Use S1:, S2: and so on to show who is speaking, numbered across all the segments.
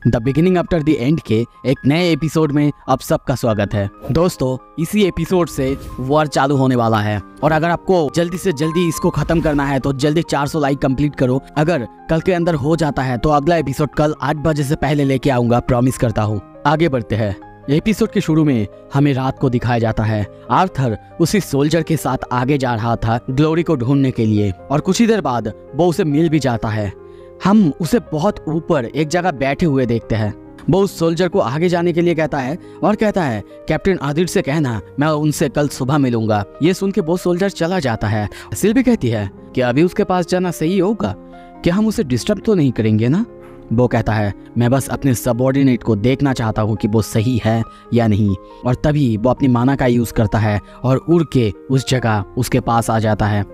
S1: The beginning after the end के एक नए एपिसोड में आप सबका स्वागत है। दोस्तों, इसी एपिसोड से वॉर चालू होने वाला है और अगर आपको जल्दी से जल्दी इसको खत्म करना है तो जल्दी 400 लाइक कंप्लीट करो। अगर कल के अंदर हो जाता है तो अगला एपिसोड कल 8 बजे से पहले लेके आऊंगा, प्रॉमिस करता हूँ। आगे बढ़ते हैं। एपिसोड के शुरू में हमें रात को दिखाया जाता है। आर्थर उसी सोल्जर के साथ आगे जा रहा था ग्लोरी को ढूंढने के लिए और कुछ ही देर बाद वो उसे मिल भी जाता है। हम उसे बहुत ऊपर एक जगह बैठे हुए देखते हैं। वो उस सोल्जर को आगे जाने के लिए कहता है और कहता है, कैप्टन आदिर से कहना मैं उनसे कल सुबह मिलूंगा। ये सुन के वो सोल्जर चला जाता है। सिल्वी कहती है कि अभी उसके पास जाना सही होगा, क्या हम उसे डिस्टर्ब तो नहीं करेंगे ना? वो कहता है मैं बस अपने सबऑर्डिनेट को देखना चाहता हूँ कि वो सही है या नहीं। और तभी वो अपनी माना का यूज करता है और उड़ के उस जगह उसके पास आ जाता है।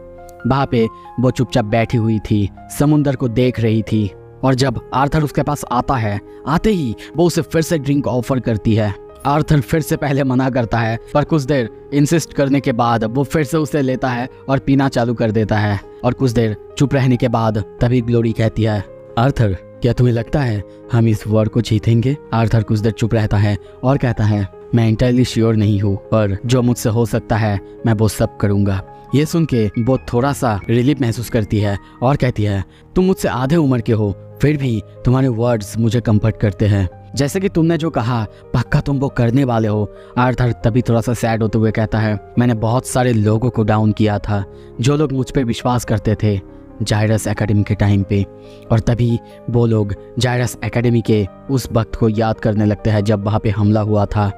S1: वहाँ पे वो चुपचाप बैठी हुई थी, समुंदर को देख रही थी। और जब आर्थर उसके पास आता है, आते ही वो उसे फिर से ड्रिंक ऑफर करती है। आर्थर फिर से पहले मना करता है, पर कुछ देर इंसिस्ट करने के बाद वो फिर से उसे लेता है और पीना चालू कर देता है। और कुछ देर चुप रहने के बाद तभी ग्लोरी कहती है, आर्थर क्या तुम्हें लगता है हम इस वॉर को जीतेंगे? आर्थर कुछ देर चुप रहता है और कहता है मैं इंटायरली श्योर नहीं हूँ, पर जो मुझसे हो सकता है मैं वो सब करूँगा। ये सुन के वो थोड़ा सा रिलीफ महसूस करती है और कहती है तुम मुझसे आधे उम्र के हो, फिर भी तुम्हारे वर्ड्स मुझे कंफर्ट करते हैं। जैसे कि तुमने जो कहा पक्का तुम वो करने वाले हो। आर्थर तभी थोड़ा सा सैड होते हुए कहता है मैंने बहुत सारे लोगों को डाउन किया था, जो लोग मुझ पे विश्वास करते थे जायरस एकेडमी के टाइम पे। और तभी वो लोग जायरस एकेडमी के उस वक्त को याद करने लगते हैं जब वहाँ पे हमला हुआ था।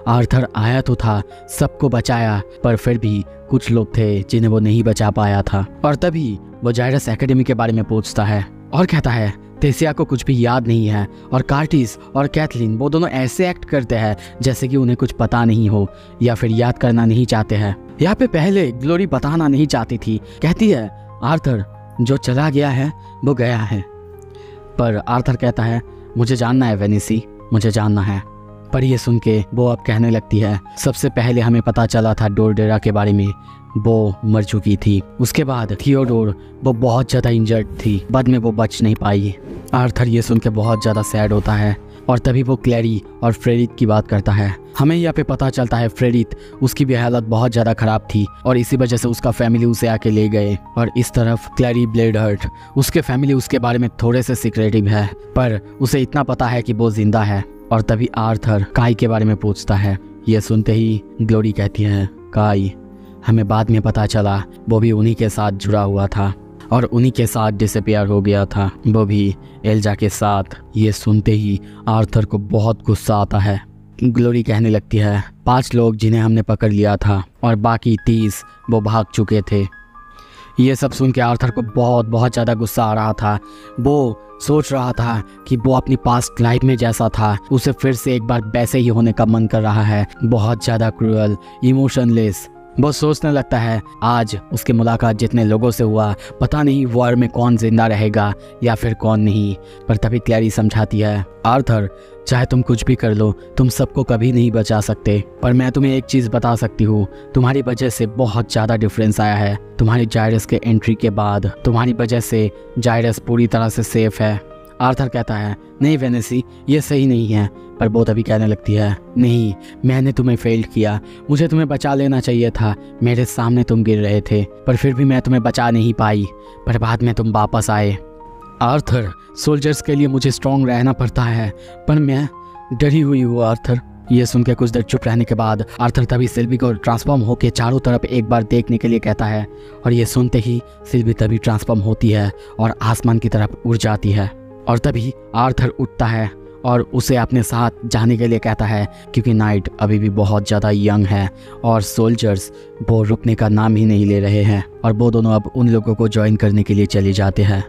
S1: आर्थर आया तो था, सबको बचाया, पर फिर भी कुछ लोग थे जिन्हें वो नहीं बचा पाया था। और तभी वो जायरस एकेडमी के बारे में पूछता है और कहता है तेसिया को कुछ भी याद नहीं है और कार्टिस और कैथलीन वो दोनों ऐसे एक्ट करते हैं जैसे कि उन्हें कुछ पता नहीं हो या फिर याद करना नहीं चाहते हैं। यहाँ पे पहले ग्लोरी बताना नहीं चाहती थी, कहती है आर्थर जो चला गया है वो गया है। पर आर्थर कहता है मुझे जानना है वेनिसी, मुझे जानना है। पर ये सुन के वो अब कहने लगती है सबसे पहले हमें पता चला था डोरडेरा के बारे में, वो मर चुकी थी। उसके बाद थियोडोर वो बहुत ज़्यादा इंजर्ड थी, बाद में वो बच नहीं पाई। आर्थर ये सुन के बहुत ज़्यादा सैड होता है और तभी वो क्लैरी और फ्रेडिथ की बात करता है। हमें यहाँ पे पता चलता है फ्रेडिथ उसकी भी हालत बहुत ज़्यादा ख़राब थी और इसी वजह से उसका फैमिली उसे आके ले गए। और इस तरफ क्लैरी ब्लेडहर्ट, उसके फैमिली उसके बारे में थोड़े से सीक्रेटिव है, पर उसे इतना पता है कि वो जिंदा है। और तभी आर्थर काई के बारे में पूछता है। ये सुनते ही ग्लोरी कहती है काई हमें बाद में पता चला वो भी उन्हीं के साथ जुड़ा हुआ था और उन्हीं के साथ डिसअपीयर हो गया था, वो भी एल्जा के साथ। ये सुनते ही आर्थर को बहुत गुस्सा आता है। ग्लोरी कहने लगती है 5 लोग जिन्हें हमने पकड़ लिया था और बाकी 30 वो भाग चुके थे। ये सब सुन के आर्थर को बहुत ज़्यादा गुस्सा आ रहा था। वो सोच रहा था कि वो अपनी पास्ट लाइफ में जैसा था उसे फिर से एक बार वैसे ही होने का मन कर रहा है, बहुत ज़्यादा क्रूअल, इमोशनलेस। वो सोचने लगता है आज उसकी मुलाकात जितने लोगों से हुआ, पता नहीं वॉर में कौन जिंदा रहेगा या फिर कौन नहीं। पर तभी क्लैरी समझाती है आर्थर चाहे तुम कुछ भी कर लो, तुम सबको कभी नहीं बचा सकते, पर मैं तुम्हें एक चीज़ बता सकती हूँ, तुम्हारी वजह से बहुत ज़्यादा डिफरेंस आया है। तुम्हारी जायरस के एंट्री के बाद तुम्हारी वजह से जायरस पूरी तरह से सेफ है। आर्थर कहता है नहीं वेनेसी ये सही नहीं है। पर वो तभी कहने लगती है नहीं मैंने तुम्हें फेल किया, मुझे तुम्हें बचा लेना चाहिए था, मेरे सामने तुम गिर रहे थे पर फिर भी मैं तुम्हें बचा नहीं पाई, पर बाद में तुम वापस आए। आर्थर सोल्जर्स के लिए मुझे स्ट्रॉन्ग रहना पड़ता है, पर मैं डरी हुई हूँ आर्थर। ये सुन के कुछ देर चुप रहने के बाद आर्थर तभी सिल्वी को ट्रांसफॉर्म होकर चारों तरफ एक बार देखने के लिए कहता है। और ये सुनते ही सिल्वी तभी ट्रांसफॉर्म होती है और आसमान की तरफ उड़ जाती है। और तभी आर्थर उठता है और उसे अपने साथ जाने के लिए कहता है क्योंकि नाइट अभी भी बहुत ज़्यादा यंग है और सोल्जर्स वो रुकने का नाम ही नहीं ले रहे हैं। और वो दोनों अब उन लोगों को ज्वाइन करने के लिए चले जाते हैं।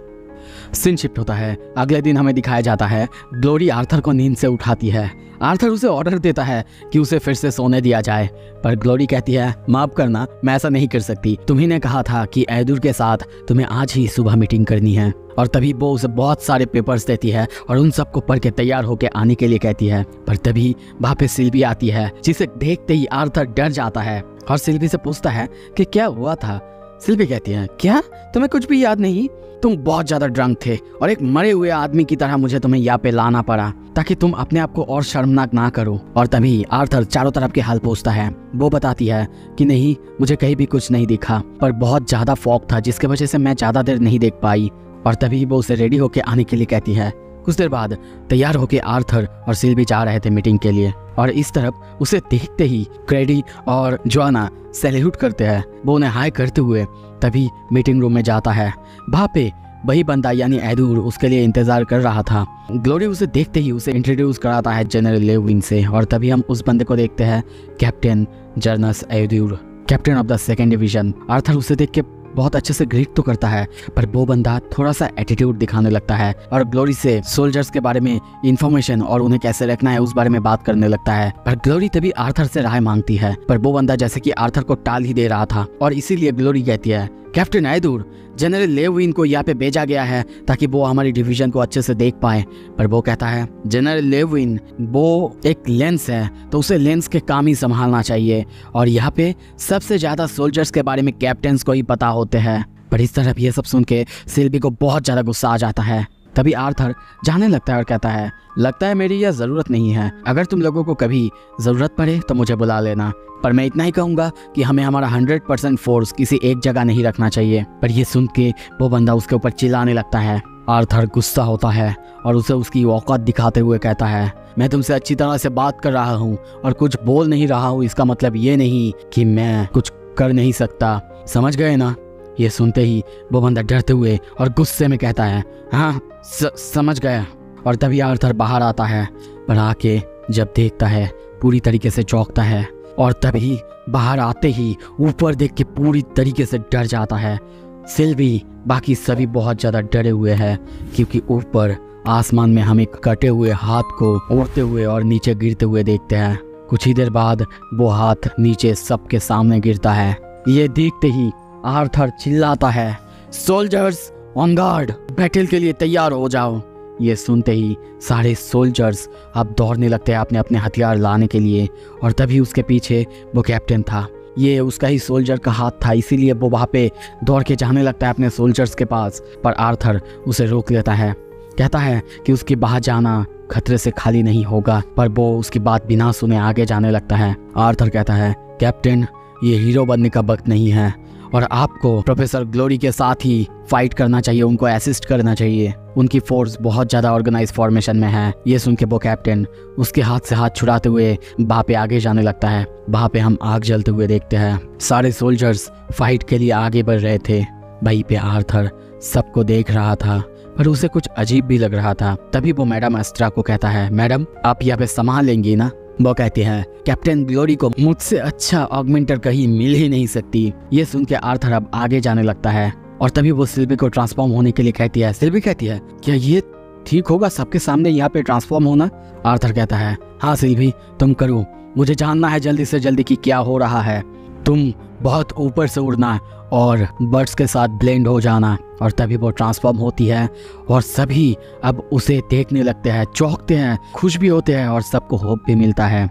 S1: सीन शिफ्ट होता है। अगले दिन हमें दिखाया जाता है ग्लोरी आर्थर को नींद से उठाती है। आर्थर उसे ऑर्डर देता है कि उसे फिर से सोने दिया जाए, पर ग्लोरी कहती है माफ करना मैं ऐसा नहीं कर सकती, तुम्ही ने कहा था कि ऐदुर के साथ तुम्हें आज ही सुबह मीटिंग करनी है। और तभी वो उसे बहुत सारे पेपर्स देती है और उन सबको पढ़ के तैयार होकर आने के लिए कहती है। पर तभी वहाँ पे सिल्वी आती है जिसे देखते ही आर्थर डर जाता है और सिल्वी से पूछता है कि क्या हुआ था। सिल्वी कहती है, क्या तुम्हें कुछ भी याद नहीं? तुम बहुत ज्यादा ड्रंक थे और एक मरे हुए आदमी की तरह मुझे तुम्हें यहाँ पे लाना पड़ा ताकि तुम अपने आप को और शर्मनाक ना करो। और तभी आर्थर चारों तरफ के हाल पूछता है। वो बताती है कि नहीं, मुझे कहीं भी कुछ नहीं दिखा, पर बहुत ज्यादा फॉग था जिसकी वजह से मैं ज्यादा देर नहीं देख पाई। और तभी वो उसे रेडी होके आने के लिए कहती है। कुछ देर बाद तैयार होके आर्थर और सिल्वी जा रहे थे मीटिंग के लिए, और इस तरफ उसे देखते ही क्रेडी और जोआना सैल्यूट करते हैं। वो उन्हें हाय करते हुए तभी मीटिंग रूम में जाता है। वहाँ पे वही बंदा यानी एडूर उसके लिए इंतजार कर रहा था। ग्लोरी उसे देखते ही उसे इंट्रोड्यूस कराता है जनरल लेविन से, और तभी हम उस बंदे को देखते हैं, कैप्टन जर्नस एडूर, captain of the 2nd division. Arthur उसे देख के बहुत अच्छे से ग्रीट तो करता है, पर वो बंदा थोड़ा सा एटीट्यूड दिखाने लगता है और ग्लोरी से सोल्जर्स के बारे में इंफॉर्मेशन और उन्हें कैसे रखना है उस बारे में बात करने लगता है। पर ग्लोरी तभी आर्थर से राय मांगती है, पर वो बंदा जैसे कि आर्थर को टाल ही दे रहा था, और इसीलिए ग्लोरी कहती है, कैप्टन एडूर, जनरल लेविन को यहाँ पे भेजा गया है ताकि वो हमारी डिवीजन को अच्छे से देख पाए। पर वो कहता है, जनरल लेविन वो एक लेंस है तो उसे लेंस के काम ही संभालना चाहिए, और यहाँ पे सबसे ज्यादा सोल्जर्स के बारे में कैप्टन्स को ही पता होते हैं। पर इस तरफ ये सब सुन के सिल्वी को बहुत ज्यादा गुस्सा आ जाता है। तभी आर्थर जाने लगता है और कहता है, लगता है मेरी यह जरूरत नहीं है, अगर तुम लोगों को कभी जरूरत पड़े तो मुझे बुला लेना, पर मैं इतना ही कहूंगा कि हमें हमारा 100% फोर्स किसी एक जगह नहीं रखना चाहिए। पर ये सुन के वो बंदा उसके ऊपर चिल्लाने लगता है। आर्थर गुस्सा होता है और उसे उसकी औकात दिखाते हुए कहता है, मैं तुमसे अच्छी तरह से बात कर रहा हूँ और कुछ बोल नहीं रहा हूँ, इसका मतलब ये नहीं कि मैं कुछ कर नहीं सकता, समझ गए ना? ये सुनते ही वो बंदा डरते हुए और गुस्से में कहता है, हाँ समझ गया। और तभी आर्थर बाहर आता है, पर आके जब देखता है पूरी तरीके से चौंकता है, और तभी बाहर आते ही ऊपर देख के पूरी तरीके से डर जाता है। सिल्वी बाकी सभी बहुत ज़्यादा डरे हुए हैं, क्योंकि ऊपर आसमान में हम एक कटे हुए हाथ को उड़ते हुए और नीचे गिरते हुए देखते हैं। कुछ ही देर बाद वो हाथ नीचे सबके सामने गिरता है। ये देखते ही आर्थर चिल्लाता है, सोल्जर्स ऑन गार्ड, बैटल के लिए तैयार हो जाओ। ये सुनते ही सारे सोल्जर्स अब दौड़ने लगते हैं अपने अपने हथियार लाने के लिए, और तभी उसके पीछे वो कैप्टन था, ये उसका ही सोल्जर का हाथ था, इसीलिए वो वहाँ पे दौड़ के जाने लगता है अपने सोल्जर्स के पास। पर आर्थर उसे रोक लेता है, कहता है कि उसके बाहर जाना खतरे से खाली नहीं होगा, पर वो उसकी बात बिना सुने आगे जाने लगता है। आर्थर कहता है, कैप्टन ये हीरो बनने का वक्त नहीं है, और आपको प्रोफेसर ग्लोरी के साथ ही फाइट करना चाहिए, उनको असिस्ट करना चाहिए, उनकी फोर्स बहुत ज़्यादा ऑर्गेनाइज फॉर्मेशन में है। ये सुन के वो कैप्टन उसके हाथ से हाथ छुड़ाते हुए वहाँ पे आगे जाने लगता है। वहाँ पे हम आग जलते हुए देखते हैं। सारे सोल्जर्स फाइट के लिए आगे बढ़ रहे थे। वहीं पे आर्थर सबको देख रहा था, पर उसे कुछ अजीब भी लग रहा था। तभी वो मैडम एस्ट्रा को कहता है, मैडम आप यहाँ पे संभाल लेंगी ना? वो कहती है, कैप्टन ग्लोरी को मुझसे अच्छा ऑगमेंटर कहीं मिल ही नहीं सकती। ये सुन के आर्थर अब आगे जाने लगता है, और तभी वो सिल्वी को ट्रांसफॉर्म होने के लिए कहती है। सिल्वी कहती है, क्या ये ठीक होगा सबके सामने यहाँ पे ट्रांसफॉर्म होना? आर्थर कहता है, हाँ सिल्वी तुम करो, मुझे जानना है जल्दी से जल्दी कि क्या हो रहा है। तुम बहुत ऊपर से उड़ना और बर्ड्स के साथ ब्लेंड हो जाना। और तभी वो ट्रांसफॉर्म होती है, और सभी अब उसे देखने लगते हैं, चौंकते हैं, खुश भी होते हैं, और सबको होप भी मिलता है।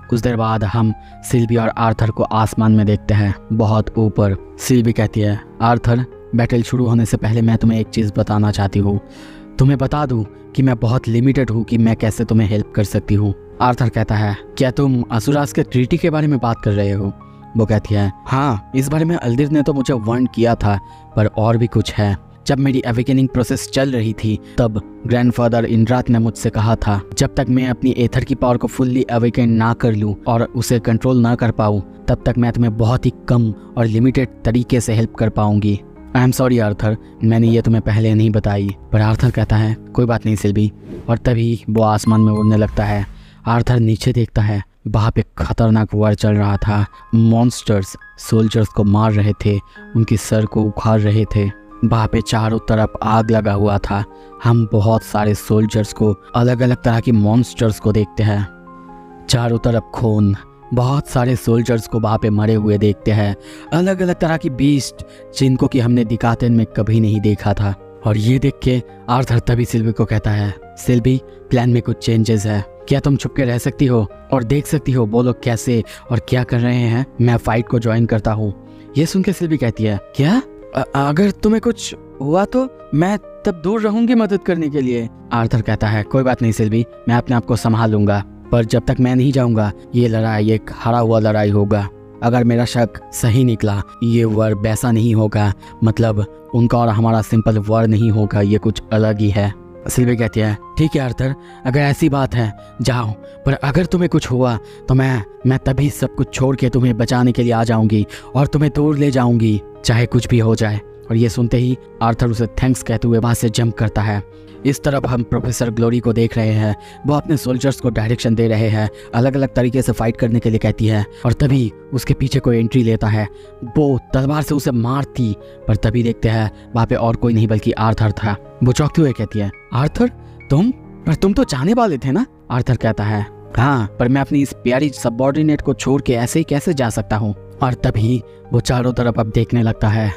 S1: कुछ देर बाद हम सिल्वी और आर्थर को आसमान में देखते हैं, बहुत ऊपर। सिल्वी कहती है, आर्थर बैटल शुरू होने से पहले मैं तुम्हें एक चीज़ बताना चाहती हूँ। तुम्हें बता दूँ कि मैं बहुत लिमिटेड हूँ कि मैं कैसे तुम्हें हेल्प कर सकती हूँ। आर्थर कहता है, क्या तुम असुरास के ट्रीटी के बारे में बात कर रहे हो? वो कहती है, हाँ इस बारे में अल्दिर ने तो मुझे वार्न किया था, पर और भी कुछ है। जब मेरी अवेकनिंग प्रोसेस चल रही थी तब ग्रैंडफादर इंद्रात ने मुझसे कहा था, जब तक मैं अपनी एथर की पावर को फुल्ली अवेकन ना कर लूँ और उसे कंट्रोल ना कर पाऊँ, तब तक मैं तुम्हें बहुत ही कम और लिमिटेड तरीके से हेल्प कर पाऊंगी। आई एम सॉरी आर्थर, मैंने ये तुम्हें पहले नहीं बताई। पर आर्थर कहता है, कोई बात नहीं सिल्वी। और तभी वो आसमान में उड़ने लगता है। आर्थर नीचे देखता है, वहाँ पे खतरनाक वार चल रहा था। मॉन्स्टर्स सोल्जर्स को मार रहे थे, उनकी सर को उखाड़ रहे थे। वहाँ पे चारों तरफ आग लगा हुआ था। हम बहुत सारे सोल्जर्स को, अलग अलग तरह की मॉन्स्टर्स को देखते हैं। चारों तरफ खून, बहुत सारे सोल्जर्स को वहाँ पे मरे हुए देखते हैं। अलग अलग तरह की बीस्ट जिनको कि हमने दिकातन में कभी नहीं देखा था। और ये देख के आर्थर तभी सिल्वी को कहता है, सिल्वी प्लान में कुछ चेंजेस है, क्या तुम छुप के रह सकती हो और देख सकती हो वो लोग कैसे और क्या कर रहे हैं? मैं फाइट को ज्वाइन करता हूँ। ये सुन के सिल्वी कहती है, क्या? अगर तुम्हें कुछ हुआ तो मैं तब दूर रहूंगी मदद करने के लिए। आर्थर कहता है, कोई बात नहीं सिल्वी, मैं अपने आप को संभाल लूंगा, पर जब तक मैं नहीं जाऊंगा ये लड़ाई एक हारा हुआ लड़ाई होगा। अगर मेरा शक सही निकला ये वार वैसा नहीं होगा, मतलब उनका और हमारा सिंपल वार नहीं होगा, ये कुछ अलग ही है। सिल्वी कहती है, ठीक है आर्थर, अगर ऐसी बात है जाओ, पर अगर तुम्हें कुछ हुआ तो मैं तभी सब कुछ छोड़ के तुम्हें बचाने के लिए आ जाऊंगी और तुम्हें दूर ले जाऊंगी, चाहे कुछ भी हो जाए। और ये सुनते ही आर्थर उसे थैंक्स कहते हुए वहां से जंप करता है। इस तरफ हम प्रोफेसर ग्लोरी को देख रहे हैं, वो अपने सोल्जर्स को डायरेक्शन दे रहे हैं, अलग अलग तरीके से फाइट करने के लिए कहती है। और तभी उसके पीछे कोई एंट्री लेता है, वो तलवार से उसे मारती, पर तभी देखते हैं वहाँ पे और कोई नहीं बल्कि आर्थर था। वो चौंकते हुए कहती है, आर्थर तुम तो जाने वाले थे ना? आर्थर कहता है, हाँ, पर मैं अपनी इस प्यारी सबऑर्डिनेट को छोड़ के ऐसे ही कैसे जा सकता हूँ। और तभी वो चारों तरफ अब देखने लगता है,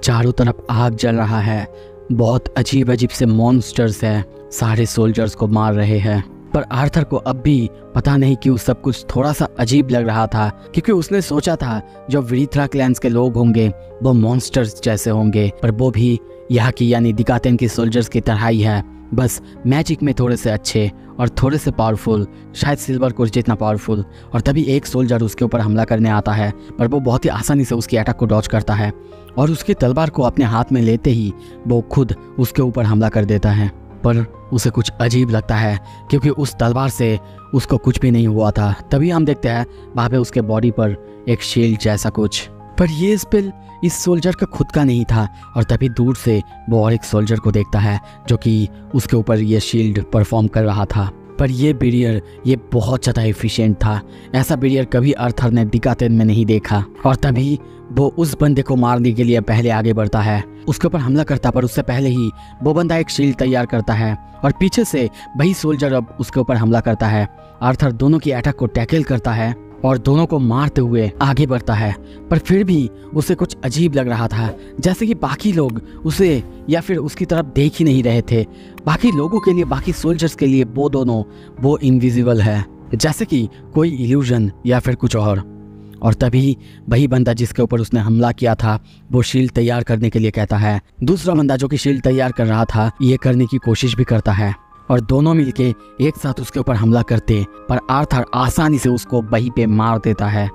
S1: चारों तरफ आग जल रहा है, बहुत अजीब अजीब से मॉन्स्टर्स हैं, सारे सोल्जर्स को मार रहे हैं। पर आर्थर को अब भी पता नहीं क्यों सब कुछ थोड़ा सा अजीब लग रहा था, क्योंकि उसने सोचा था जो वृथरा क्लैंस के लोग होंगे वो मॉन्स्टर्स जैसे होंगे, पर वो भी यहाँ की यानी दिकातेन की सोल्जर्स की तरह ही है, बस मैजिक में थोड़े से अच्छे और थोड़े से पावरफुल, शायद सिल्वर कोर्स जितना पावरफुल। और तभी एक सोल्जर उसके ऊपर हमला करने आता है, पर वो बहुत ही आसानी से उसकी अटैक को डॉज करता है और उसकी तलवार को अपने हाथ में लेते ही वो खुद उसके ऊपर हमला कर देता है। पर उसे कुछ अजीब लगता है क्योंकि उस तलवार से उसको कुछ भी नहीं हुआ था। तभी हम देखते हैं वहाँ पे उसके बॉडी पर एक शील्ड जैसा कुछ, पर ये स्पेल इस सोल्जर का खुद का नहीं था। और तभी दूर से वो और एक सोल्जर को देखता है जो कि उसके ऊपर ये शील्ड परफॉर्म कर रहा था। पर ये बैरियर ये बहुत ज़्यादा एफिशिएंट था, ऐसा बैरियर कभी आर्थर ने दिकातेन में नहीं देखा। और तभी वो उस बंदे को मारने के लिए पहले आगे बढ़ता है, उसके ऊपर हमला करता, पर उससे पहले ही वो बंदा एक शील्ड तैयार करता है और पीछे से वही सोल्जर अब उसके ऊपर हमला करता है। आर्थर दोनों की अटैक को टैकल करता है और दोनों को मारते हुए आगे बढ़ता है, पर फिर भी उसे कुछ अजीब लग रहा था, जैसे कि बाकी लोग उसे या फिर उसकी तरफ देख ही नहीं रहे थे। बाकी लोगों के लिए, बाकी सोल्जर्स के लिए वो दोनों वो इनविजिबल है, जैसे कि कोई इल्यूजन या फिर कुछ और तभी वही बंदा जिसके ऊपर उसने हमला किया था वो शील्ड तैयार करने के लिए कहता है। दूसरा बंदा जो कि शील्ड तैयार कर रहा था ये करने की कोशिश भी करता है और दोनों मिलके एक साथ उसके ऊपर हमला करते, पर आर्थर आसानी से उसको वहीं पे मार देता है।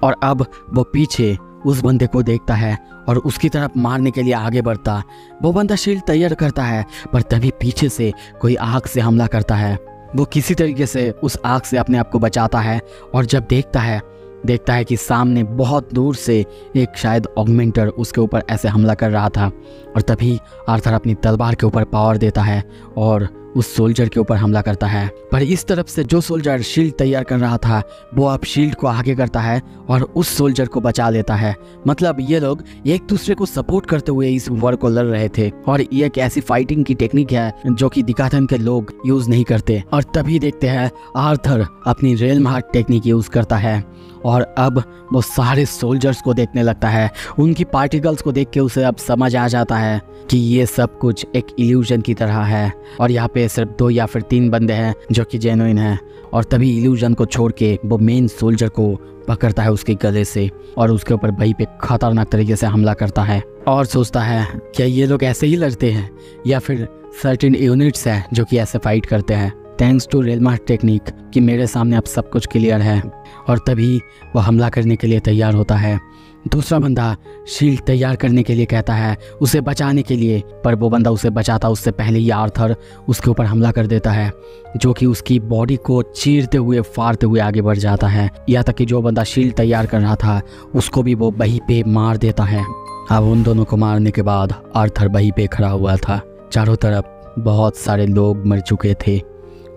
S1: और अब वो पीछे उस बंदे को देखता है और उसकी तरफ मारने के लिए आगे बढ़ता। वो बंदा शील्ड तैयार करता है, पर तभी पीछे से कोई आग से हमला करता है। वो किसी तरीके से उस आग से अपने आप को बचाता है और जब देखता है कि सामने बहुत दूर से एक शायद ऑगमेंटर उसके ऊपर ऐसे हमला कर रहा था। और तभी आर्थर अपनी तलवार के ऊपर पावर देता है और उस सोल्जर के ऊपर हमला करता है। पर इस तरफ से जो सोल्जर शील्ड तैयार कर रहा था वो अब शील्ड को आगे करता है और उस सोल्जर को बचा लेता है। मतलब ये लोग एक दूसरे को सपोर्ट करते हुए इस वॉर को लड़ रहे थे और ये एक ऐसी फाइटिंग की टेक्निक है जो कि दिकातेन के लोग यूज नहीं करते। और तभी देखते हैं आर्थर अपनी रेल्म हार्ट टेक्निक यूज करता है और अब वो सारे सोल्जर्स को देखने लगता है। उनकी पार्टिकल्स को देख के उसे अब समझ आ जाता है कि ये सब कुछ एक इल्यूजन की तरह है और यहाँ पे सिर्फ 2 या फिर 3 बंदे हैं जो कि जेन्युइन हैं। और तभी इल्यूजन को छोड़ के वो मेन सोल्जर को पकड़ता है उसके गले से और उसके ऊपर वहीं पे खतरनाक तरीके से हमला करता है और सोचता है क्या ये लोग ऐसे ही लड़ते हैं या फिर सर्टेन यूनिट्स हैं जो कि ऐसे फाइट करते हैं। Thanks to realm heart technique कि मेरे सामने अब सब कुछ क्लियर है। और तभी वो हमला करने के लिए तैयार होता है। दूसरा बंदा शील्ड तैयार करने के लिए कहता है उसे बचाने के लिए, पर वो बंदा उसे बचाता उससे पहले ही आर्थर उसके ऊपर हमला कर देता है जो कि उसकी बॉडी को चीरते हुए फाड़ते हुए आगे बढ़ जाता है। यहाँ तक कि जो बंदा शील्ड तैयार कर रहा था उसको भी वो वहीं पे मार देता है। अब उन दोनों को मारने के बाद आर्थर वहीं पे खड़ा हुआ था। चारों तरफ बहुत सारे लोग मर चुके थे,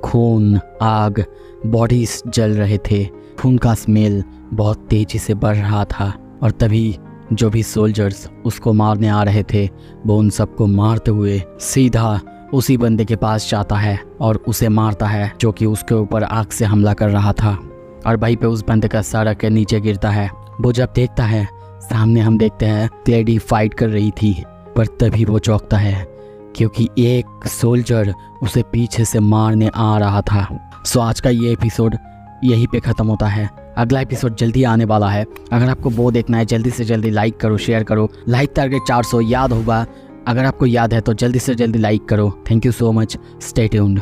S1: खून, आग, बॉडीज जल रहे थे, खून का स्मेल बहुत तेजी से बढ़ रहा था। और तभी जो भी सोल्जर्स उसको मारने आ रहे थे वो उन सबको मारते हुए सीधा उसी बंदे के पास जाता है और उसे मारता है जो कि उसके ऊपर आग से हमला कर रहा था। और वहीं पे उस बंदे का सर के नीचे गिरता है। वो जब देखता है सामने हम देखते हैं क्लेडी फाइट कर रही थी, पर तभी वो चौंकता है क्योंकि एक सोल्जर उसे पीछे से मारने आ रहा था। सो आज का ये एपिसोड यहीं पे ख़त्म होता है। अगला एपिसोड जल्दी आने वाला है। अगर आपको वो देखना है जल्दी से जल्दी लाइक करो, शेयर करो। लाइक टारगेट 400 याद होगा, अगर आपको याद है तो जल्दी से जल्दी लाइक करो। Thank you so much, stay tuned.